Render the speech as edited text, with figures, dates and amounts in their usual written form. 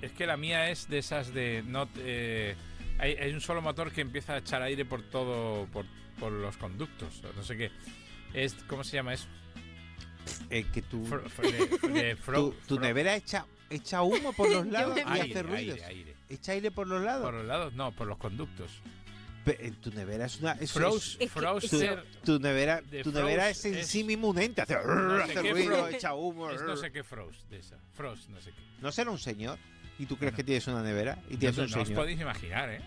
Es que la mía es de esas de... No, hay un solo motor que empieza a echar aire por todo, por los conductos. No sé qué. ¿Cómo se llama eso? Que tú, tu Tu nevera echa humo por los lados y aire, hace ruidos. aire. ¿Echa aire por los lados? Por los lados, no, por los conductos. Tu nevera es una... Froster. Tu nevera Frost es en sí mismo un ente. Hace, no sé hace qué ruido, Frost. echa humo. No sé qué Frost de esa. Frost, no sé qué. ¿No será un señor? ¿Y tú crees que tienes una nevera? Y No, tienes un no os señor. podéis imaginar, ¿eh?